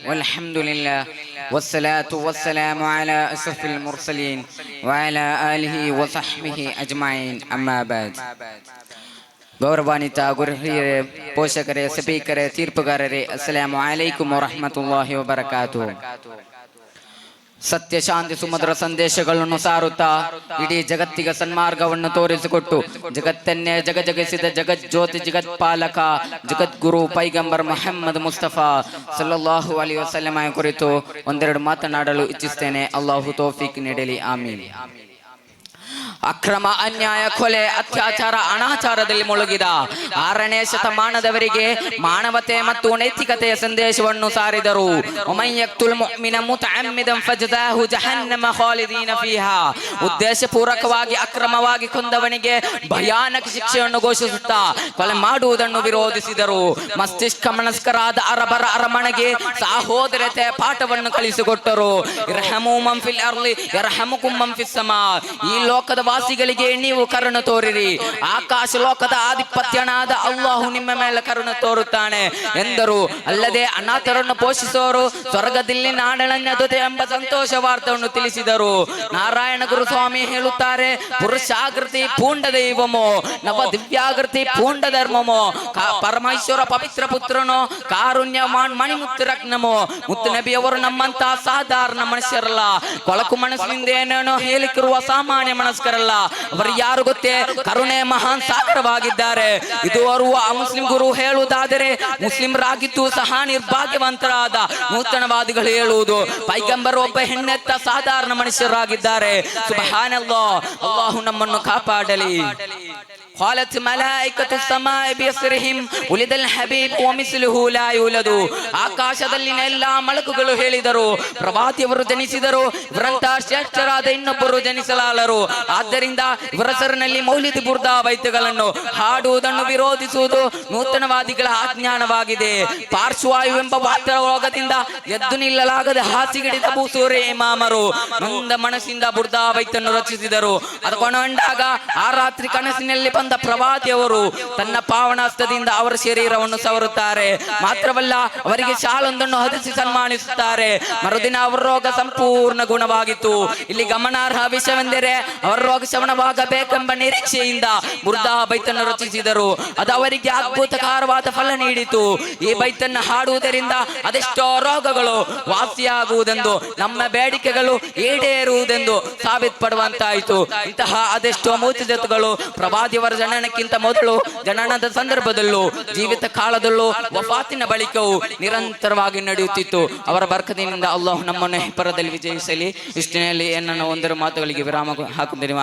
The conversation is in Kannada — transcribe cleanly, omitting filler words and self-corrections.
വൽഹംദുലില്ലാ വസ്സലാത്തു വസ്സലാമു അലാ അഷ്റഫിൽ മുർസലീൻ വഅലാ ആലിഹി വസഹ്ബിഹി അജ്മഈൻ ಅಮ್ಮಾ ಬಾದ್. ಗೌರವಾನ್ವಿತ ಗುರುಹಿರಿಯರೇ, ಪೋಷಕರೇ, ಸ್ಪೀಕರೇ, ತೀರ್ಪುಗಾರರೇ, ಅಸ್ಸಲಾಮು ಅಲೈಕುಂ ವರಹ್ಮತುಲ್ಲಾಹಿ ವಬರಕಾತುಹು. ಸತ್ಯ ಶಾಂತಿ ಸುಮಧುರ ಸಂದೇಶಗಳನ್ನು ಸಾರುತ್ತಾ ಇಡೀ ಜಗತ್ತಿಗೆ ಸನ್ಮಾರ್ಗವನ್ನು ತೋರಿಸಿಕೊಟ್ಟು ಜಗತ್ತನ್ನೇ ಜಗಜಗಿಸಿದ ಜಗಜ್ಯೋತಿ ಜಗತ್ಪಾಲಕ ಜಗದ್ಗುರು ಪೈಗಂಬರ್ ಮೊಹಮ್ಮದ್ ಮುಸ್ತಫಾ ಸಲ್ಲಲ್ಲಾಹು ಅಲೈಹಿ ವಸಲ್ಲಮ ಕುರಿತು ಒಂದೆರಡು ಮಾತನಾಡಲು ಇಚ್ಛಿಸ್ತೇನೆ. ಅಲ್ಲಾಹು ತೌಫೀಕ್ ನೀಡಲಿ, ಆಮೀನ್. ಅಕ್ರಮ, ಅನ್ಯಾಯ, ಕೊಲೆ, ಅತ್ಯಾಚಾರ, ಅನಾಚಾರದಲ್ಲಿ ಮುಳುಗಿದ 6ನೇ ಶತಮಾನದವರಿಗೆ ಮಾನವತೆ ಮತ್ತು ನೈತಿಕತೆಯ ಸಂದೇಶವನ್ನು ಸಾರಿದರು. ಉದ್ದೇಶಪೂರ್ವಕವಾಗಿ ಅಕ್ರಮವಾಗಿ ಕೊಂದವನಿಗೆ ಭಯಾನಕ ಶಿಕ್ಷೆಯನ್ನು ಘೋಷಿಸುತ್ತಾ ಕೊಲೆ ಮಾಡುವುದನ್ನು ವಿರೋಧಿಸಿದರು. ಮಸ್ತಿಷ್ಕ ಮನಸ್ಕರಾದ ಅರಬರ ಅರಮನೆಗೆ ಸಹೋದರತೆ ಪಾಠವನ್ನು ಕಲಿಸಿಕೊಟ್ಟರು. ಇರ್ಹಮೂ ಮನ್ ಫಿಲ್ ಅರ್ಲಿ ಯರ್ಹಮುಕುಂ ಮನ್ ಫಿಸ್ ಸಮಾ. ಈ ಲೋಕದ ವಾಸಿಗಳಿಗೆ ನೀವು ಕರುಣೆ ತೋರಿರಿ, ಆಕಾಶ ಲೋಕದ ಆಧಿಪತ್ಯನಾದ ಅಲ್ಲಾಹು ನಿಮ್ಮ ಮೇಲೆ ಕರುಣೆ ತೋರುತ್ತಾನೆ ಎಂದರು. ಅಲ್ಲದೆ ಅನಾಥರನ್ನು ಪೋಷಿಸುವವರು ಸ್ವರ್ಗದಲ್ಲಿ ನಾಡಳನ್ನ ಜೊತೆ ಎಂಬ ಸಂತೋಷ ವಾರ್ತೆಯನ್ನು ತಿಳಿಸಿದರು. ನಾರಾಯಣ ಗುರುಸ್ವಾಮಿ ಹೇಳುತ್ತಾರೆ, ಪುರುಷಾಕೃತಿ ಪೂಂಡ ದೈವಮೋ ನವ ದಿವ್ಯಾಕೃತಿ ಪೂಂಡ ಧರ್ಮಮೋ ಪರಮೇಶ್ವರ ಪವಿತ್ರ ಪುತ್ರನೋ ಕಾರುಣ್ಯ ಮಣಿಮುತ್ತು ರತ್ನಮೋ. ಮುತ್ತು ನಬಿಯವರು ನಮ್ಮಂತ ಸಾಧಾರಣ ಮನುಷ್ಯರಲ್ಲ, ಕೊಳಕು ಮನಸ್ಸಿನಿಂದ ಏನೇನೋ ಹೇಳಿಕಿರುವ ಸಾಮಾನ್ಯ ಮನಸ್ಕರಲ್ಲ. ಅವರು ಯಾರು ಗೊತ್ತೇ? ಕರುಣೆ ಮಹಾನ್ ಸಾಗರವಾಗಿದ್ದಾರೆ. ಇದು ಓರ್ವ ಮುಸ್ಲಿಂ ಗುರು ಹೇಳುವುದಾದರೆ, ಮುಸ್ಲಿಮರಾಗಿದ್ದು ಸಹ ನಿರ್ಭಾಗ್ಯವಂತರಾದ ನೂತನವಾದಿಗಳು ಹೇಳುವುದು, ಪೈಗಂಬರ್ ಒಬ್ಬ ಹೆಣ್ಣೆತ್ತ ಸಾಧಾರಣ ಮನುಷ್ಯರಾಗಿದ್ದಾರೆ. ಸುಬ್ಹಾನಲ್ಲಾಹ್, ಅಲ್ಲಾಹು ನಮ್ಮನ್ನು ಕಾಪಾಡಲಿ. قالت ملائكة السماء بأسرهم ولد الحبيب ومثله لا يولد. ಆಕಾಶದಲ್ಲಿನ ಎಲ್ಲಾ ಮಲಕುಗಳು ಹೇಳಿದರು, ಪ್ರವಾದಿಯವರು ಜನಿಸಿದರು, ಇವರಂತ ಶ್ರೇಷ್ಠರಾದ ಇನ್ನೊಬ್ಬರು ಜನಿಸಲಾರರು. ಆದ್ದರಿಂದ ಇವರ ಹೆಸರಿನಲ್ಲಿ ಮೌಲಿದ್ ಬುರ್ದಾ ಬೈತುಗಳನ್ನು ಹಾಡುವುದನ್ನು ವಿರೋಧಿಸುವುದು ನೂತನವಾದಿಗಳ ಅಜ್ಞಾನವಾಗಿದೆ. ಪಾರ್ಶ್ವಾಯು ಎಂಬ ವಾತರೋಗದಿಂದ ಎದ್ದು ನಿಲ್ಲಲಾಗದೆ ಹಾಸಿಗಿಡಿದ ಬೂಸೂರೆ ಇಮಾಮರು ನೊಂದ ಮನಸ್ಸಿಂದ ಬುರ್ದಾ ಬೈತನ್ನು ರಚಿಸಿದರು. ಅದು ಕೊನೆಗೊಂಡಾಗ ಆ ರಾತ್ರಿ ಕನಸಿನಲ್ಲಿ ಬಂದ ಪ್ರವಾದಿಯವರು ತನ್ನ ಪಾವನಾಸ್ತದಿಂದ ಅವರ ಶರೀರವನ್ನು ಸವರುತ್ತಾರೆ. ಮಾತ್ರವಲ್ಲ, ಅವರಿಗೆ ಶಾಲೊಂದನ್ನು ಹೊದಿಸಿ ಸನ್ಮಾನಿಸುತ್ತಾರೆ. ಮರುದಿನ ಅವರ ರೋಗ ಸಂಪೂರ್ಣ ಗುಣವಾಗಿತ್ತು. ಇಲ್ಲಿ ಗಮನಾರ್ಹ ವಿಷಯವೆಂದರೆ, ಅವರ ರೋಗ ಶಮನವಾಗಬೇಕೆಂಬ ನಿರೀಕ್ಷೆಯಿಂದ ಬುರ್ದಾ ಬೈತನ್ನು ರಚಿಸಿದರು. ಅದು ಅವರಿಗೆ ಅದ್ಭುತಕರವಾದ ಫಲ ನೀಡಿತು. ಈ ಬೈತನ್ನು ಹಾಡುವುದರಿಂದ ಅದೆಷ್ಟೋ ರೋಗಗಳು ವಾಸಿಯಾಗುವುದೆಂದು, ನಮ್ಮ ಬೇಡಿಕೆಗಳು ಈಡೇರುವುದೆಂದು ಸಾಬೀತುಪಡುವಂತಾಯಿತು. ಇಂತಹ ಅದೆಷ್ಟೋ ಮುಜಿಜಾತುಗಳು ಪ್ರವಾದಿಯವರ ಜನನಕ್ಕಿಂತ ಮೊದಲು, ಜನನದ ಸಂದರ್ಭದಲ್ಲೂ, ಜೀವಿತ ಕಾಲದಲ್ಲೂ, ವಫಾತಿನ ಬಳಿಕವೂ ನಿರಂತರವಾಗಿ ನಡೆಯುತ್ತಿತ್ತು. ಅವರ ಬರ್ಕತಿನಿಂದ ಅಲ್ಲಾಹು ನಮ್ಮನ್ನು ಪರದಲ್ಲಿ ವಿಜಯಿಸಲಿ. ಇಷ್ಟಿನಲ್ಲಿ ನನ್ನ ಒಂದರ ಮಾತುಗಳಿಗೆ ವಿರಾಮ ಹಾಕುತ್ತೇನೆ.